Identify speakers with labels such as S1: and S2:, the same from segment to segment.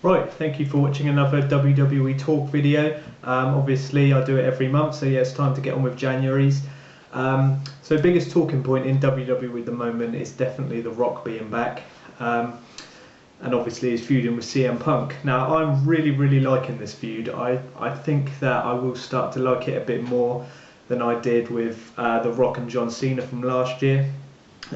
S1: Right, thank you for watching another WWE Talk video. Obviously I do it every month, so yeah, it's time to get on with January's. So biggest talking point in WWE at the moment is definitely The Rock being back. And obviously he's feuding with CM Punk. Now I'm really liking this feud. I think that I will start to like it a bit more than I did with The Rock and John Cena from last year.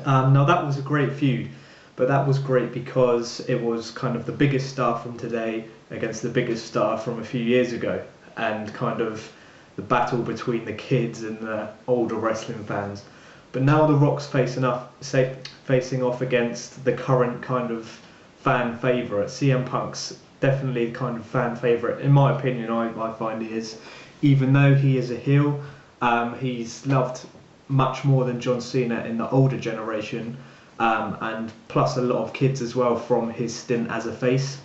S1: Now that was a great feud, but that was great because it was kind of the biggest star from today against the biggest star from a few years ago, and kind of the battle between the kids and the older wrestling fans. But now The Rock's facing off against the current kind of fan favourite. CM Punk's definitely kind of fan favourite, in my opinion. I find he is, even though he is a heel, he's loved much more than John Cena in the older generation. And plus a lot of kids as well from his stint as a face.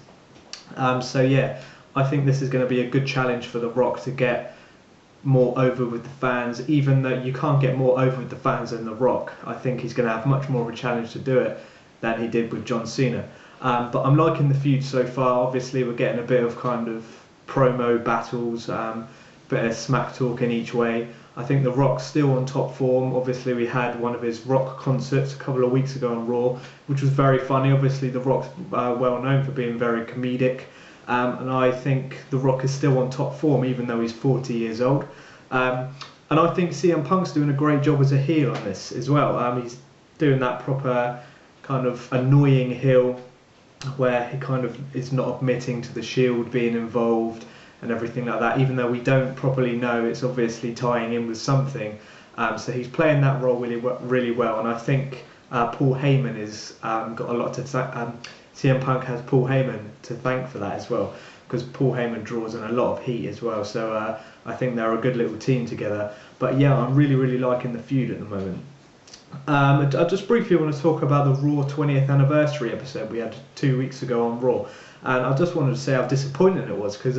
S1: So yeah, I think this is going to be a good challenge for The Rock to get more over with the fans, even though you can't get more over with the fans than The Rock. I think he's going to have much more of a challenge to do it than he did with John Cena. But I'm liking the feud so far. Obviously we're getting a bit of kind of promo battles, bit of smack talking each way. I think The Rock's still on top form. Obviously we had one of his rock concerts a couple of weeks ago on Raw, which was very funny. Obviously The Rock's well known for being very comedic, and I think The Rock is still on top form even though he's 40 years old. And I think CM Punk's doing a great job as a heel on this as well. He's doing that proper kind of annoying heel where he kind of is not admitting to the Shield being involved and everything like that, even though we don't properly know. It's obviously tying in with something. So he's playing that role really well, and I think Paul Heyman has got a lot to CM Punk has Paul Heyman to thank for that as well, because Paul Heyman draws in a lot of heat as well. So I think they're a good little team together. But yeah, I'm really liking the feud at the moment. I just briefly want to talk about the Raw 20th anniversary episode we had 2 weeks ago on Raw, and I just wanted to say how disappointing it was, because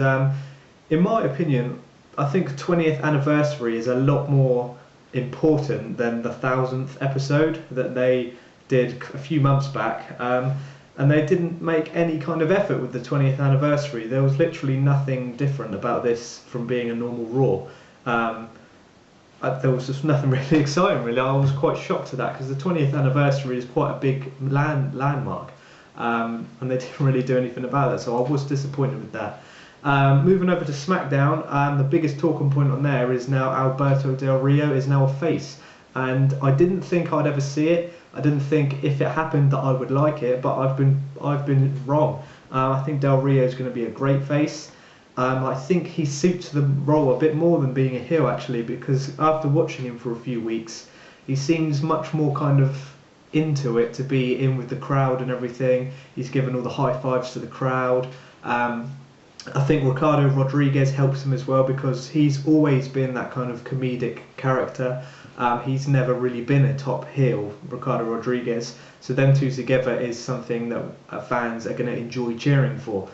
S1: in my opinion, I think 20th anniversary is a lot more important than the 1000th episode that they did a few months back, and they didn't make any kind of effort with the 20th anniversary. There was literally nothing different about this from being a normal Raw. There was just nothing really exciting, really. I was quite shocked at that, because the 20th anniversary is quite a big landmark, and they didn't really do anything about that, so I was disappointed with that. Moving over to SmackDown, the biggest talking point on there is now Alberto Del Rio is now a face, and I didn't think I'd ever see it. I didn't think if it happened that I would like it, but I've been wrong. I think Del Rio is going to be a great face. I think he suits the role a bit more than being a heel, actually, because after watching him for a few weeks, he seems much more kind of into it, to be in with the crowd and everything. He's given all the high fives to the crowd. I think Ricardo Rodriguez helps him as well, because he's always been that kind of comedic character. He's never really been a top heel, Ricardo Rodriguez. So them two together is something that fans are going to enjoy cheering for,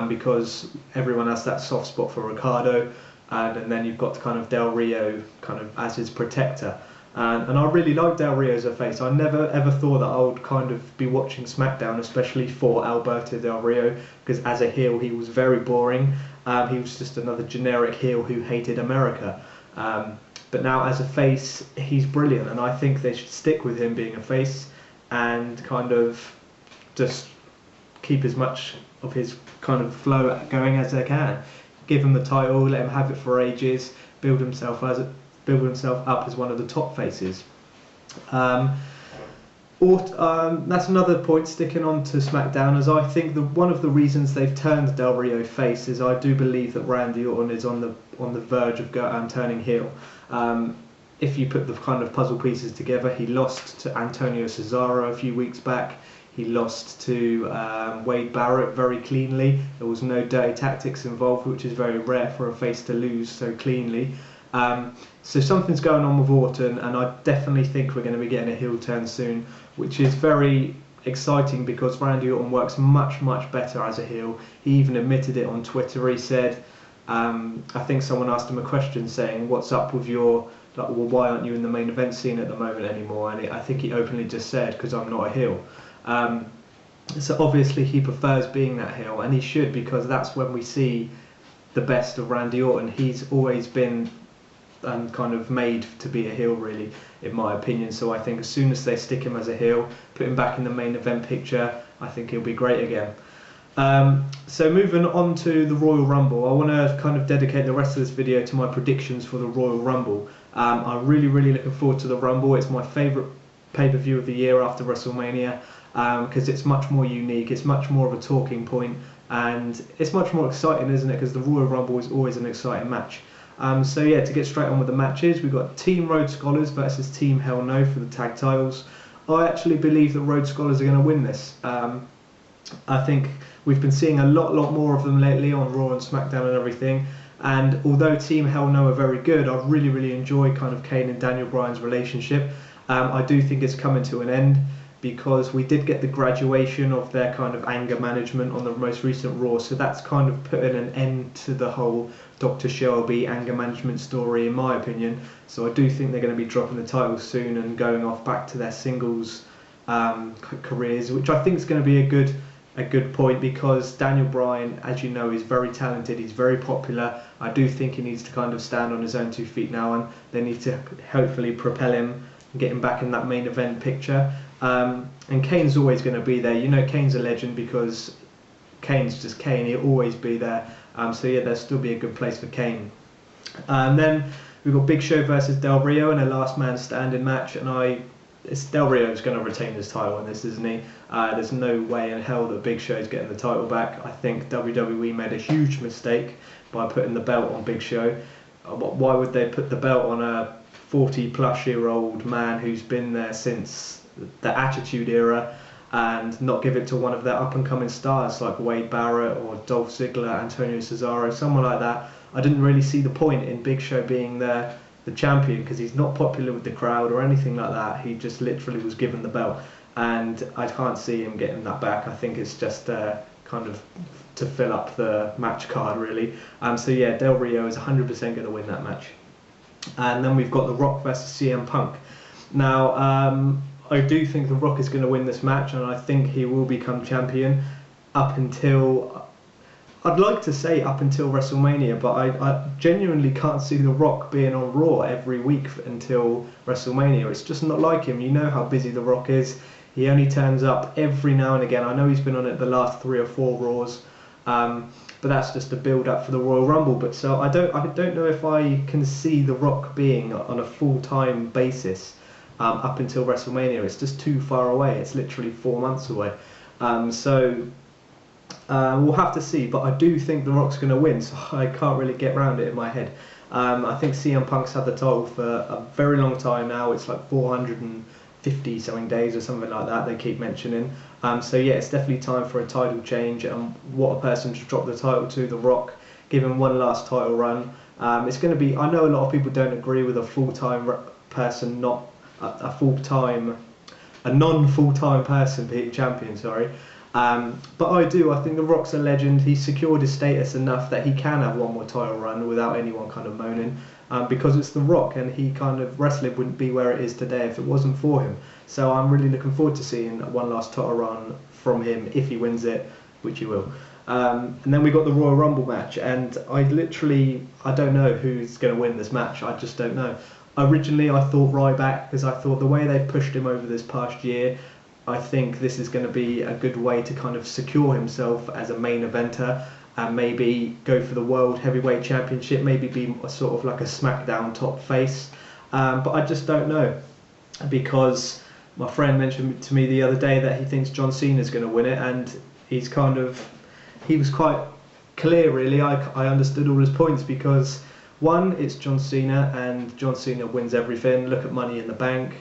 S1: because everyone has that soft spot for Ricardo, and then you've got kind of Del Rio kind of as his protector. And I really like Del Rio as a face. I never ever thought that I would kind of be watching SmackDown, especially for Alberto Del Rio, because as a heel he was very boring. He was just another generic heel who hated America. But now as a face, he's brilliant, and I think they should stick with him being a face and kind of just keep as much of his kind of flow going as they can. Give him the title, let him have it for ages, build himself up as one of the top faces. That's another point sticking on to SmackDown, as I think one of the reasons they've turned Del Rio face is I do believe that Randy Orton is on the verge of turning heel. If you put the kind of puzzle pieces together, he lost to Antonio Cesaro a few weeks back. He lost to Wade Barrett very cleanly. There was no dirty tactics involved, which is very rare for a face to lose so cleanly. So something's going on with Orton, and I definitely think we're going to be getting a heel turn soon, which is very exciting because Randy Orton works much better as a heel. He even admitted it on Twitter. He said, I think someone asked him a question saying, what's up with your, like, well, why aren't you in the main event scene at the moment anymore? And I think he openly just said, because I'm not a heel. So obviously he prefers being that heel, and he should, because that's when we see the best of Randy Orton. He's always been kind of made to be a heel, really, in my opinion. So I think as soon as they stick him as a heel, put him back in the main event picture, I think he'll be great again. So moving on to the Royal Rumble, I want to kind of dedicate the rest of this video to my predictions for the Royal Rumble. I'm really looking forward to the Rumble. It's my favourite pay-per-view of the year after WrestleMania, because it's much more unique, it's much more of a talking point, and it's much more exciting, isn't it? Because the Royal Rumble is always an exciting match. So yeah, to get straight on with the matches, we've got Team Rhodes Scholars versus Team Hell No for the tag titles. I actually believe that Rhodes Scholars are going to win this. I think we've been seeing a lot more of them lately on Raw and SmackDown and everything. And although Team Hell No are very good, I really enjoy kind of Kane and Daniel Bryan's relationship. I do think it's coming to an end, because we did get the graduation of their kind of anger management on the most recent Raw, so that's kind of putting an end to the whole Dr. Shelby anger management story, in my opinion. So I do think they're going to be dropping the titles soon and going off back to their singles careers, which I think is going to be a good point, because Daniel Bryan, as you know, is very talented, he's very popular. I do think he needs to kind of stand on his own 2 feet now, and they need to hopefully propel him and get him back in that main event picture. And Kane's always going to be there. You know, Kane's a legend because Kane's just Kane. He'll always be there. So yeah, there'll still be a good place for Kane. And then we've got Big Show versus Del Rio in a last man standing match, and Del Rio's going to retain his title in this, isn't he? There's no way in hell that Big Show's getting the title back. I think WWE made a huge mistake by putting the belt on Big Show. Why would they put the belt on a 40-plus-year-old man who's been there since the Attitude Era, and not give it to one of their up-and-coming stars like Wade Barrett or Dolph Ziggler, Antonio Cesaro, someone like that? I didn't really see the point in Big Show being the champion, because he's not popular with the crowd or anything like that. He just literally was given the belt, and I can't see him getting that back. I think it's just kind of to fill up the match card, really. So yeah, Del Rio is 100% going to win that match. And then we've got The Rock versus CM Punk. Now, I do think The Rock is going to win this match, and I think he will become champion up until, I'd like to say up until WrestleMania, but I genuinely can't see The Rock being on Raw every week until WrestleMania. It's just not like him. You know how busy The Rock is. He only turns up every now and again. I know he's been on it the last 3 or 4 Raws, but that's just a build up for the Royal Rumble. But so I don't know if I can see The Rock being on a full-time basis up until WrestleMania. It's just too far away. It's literally 4 months away. So we'll have to see, but I do think The Rock's going to win, so I can't really get around it in my head. I think CM Punk's had the title for a very long time now. It's like 450 something days or something like that they keep mentioning. So yeah, it's definitely time for a title change, and what a person to drop the title to, The Rock, give him one last title run. It's going to be, I know a lot of people don't agree with a full-time person, not a non-full-time person being champion, sorry. But I think The Rock's a legend. He's secured his status enough that he can have one more title run without anyone kind of moaning, because it's The Rock, and he kind of, wrestling wouldn't be where it is today if it wasn't for him. So I'm really looking forward to seeing one last title run from him if he wins it, which he will. And then we got the Royal Rumble match, and I don't know who's going to win this match. I just don't know. Originally I thought Ryback, because I thought the way they pushed him over this past year, I think this is going to be a good way to kind of secure himself as a main eventer, and maybe go for the World Heavyweight Championship, maybe be a sort of like a SmackDown top face. But I just don't know, because my friend mentioned to me the other day that he thinks John Cena is going to win it, and he was quite clear, really. I understood all his points, because one, it's John Cena, and John Cena wins everything. Look at Money in the Bank.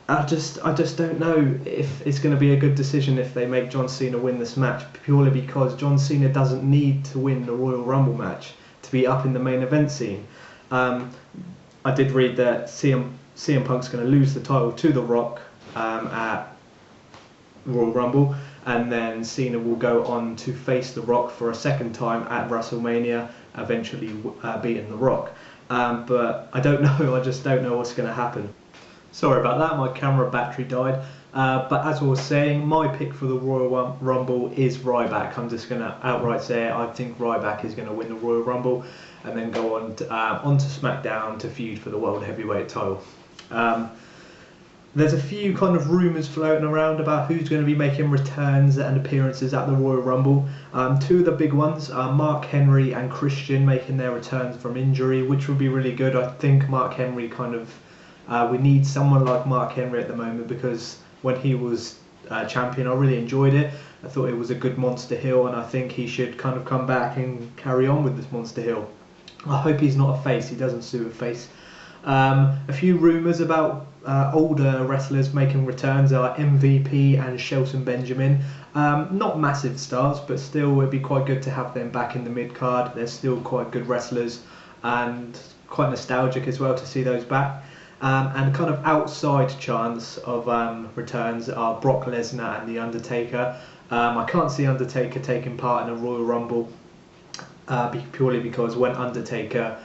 S1: I just don't know if it's going to be a good decision if they make John Cena win this match, purely because John Cena doesn't need to win the Royal Rumble match to be up in the main event scene. I did read that CM Punk's going to lose the title to The Rock at Royal Rumble, and then Cena will go on to face The Rock for a second time at WrestleMania, eventually beating The Rock. But I don't know. I just don't know what's going to happen. Sorry about that, my camera battery died. But as I was saying, my pick for the Royal Rumble is Ryback. I'm just going to outright say it. I think Ryback is going to win the Royal Rumble and then go on to SmackDown to feud for the World Heavyweight title. There's a few kind of rumours floating around about who's going to be making returns and appearances at the Royal Rumble. Two of the big ones are Mark Henry and Christian making their returns from injury, which would be really good. I think Mark Henry we need someone like Mark Henry at the moment, because when he was champion, I really enjoyed it. I thought it was a good monster heel, and I think he should kind of come back and carry on with this monster heel. I hope he's not a face. He doesn't suit a face. A few rumours about older wrestlers making returns are MVP and Shelton Benjamin. Not massive stars, but still it'd be quite good to have them back in the mid-card. They're still quite good wrestlers and quite nostalgic as well to see those back. And kind of outside chance of returns are Brock Lesnar and The Undertaker. I can't see Undertaker taking part in a Royal Rumble purely because when Undertaker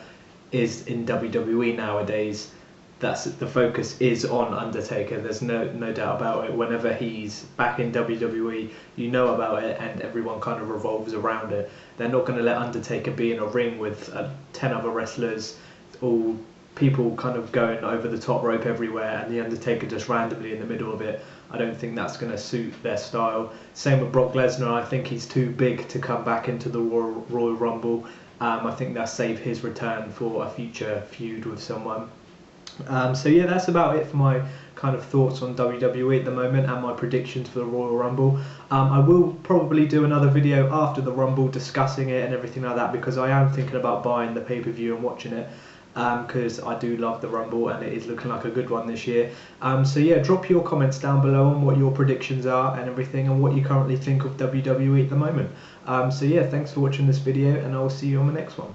S1: is in WWE nowadays, the focus is on Undertaker. There's no doubt about it. Whenever he's back in WWE, you know about it, and everyone kind of revolves around it. They're not going to let Undertaker be in a ring with 10 other wrestlers, all people kind of going over the top rope everywhere, and the Undertaker just randomly in the middle of it. I don't think that's going to suit their style. Same with Brock Lesnar. I think he's too big to come back into the Royal Rumble. I think they'll save his return for a future feud with someone. So yeah, that's about it for my kind of thoughts on WWE at the moment and my predictions for the Royal Rumble. I will probably do another video after the Rumble discussing it and everything like that, because I am thinking about buying the pay-per-view and watching it, because I do love the Rumble and it is looking like a good one this year. So yeah, drop your comments down below on what your predictions are and everything, and what you currently think of WWE at the moment. So yeah, thanks for watching this video, and I will see you on the next one.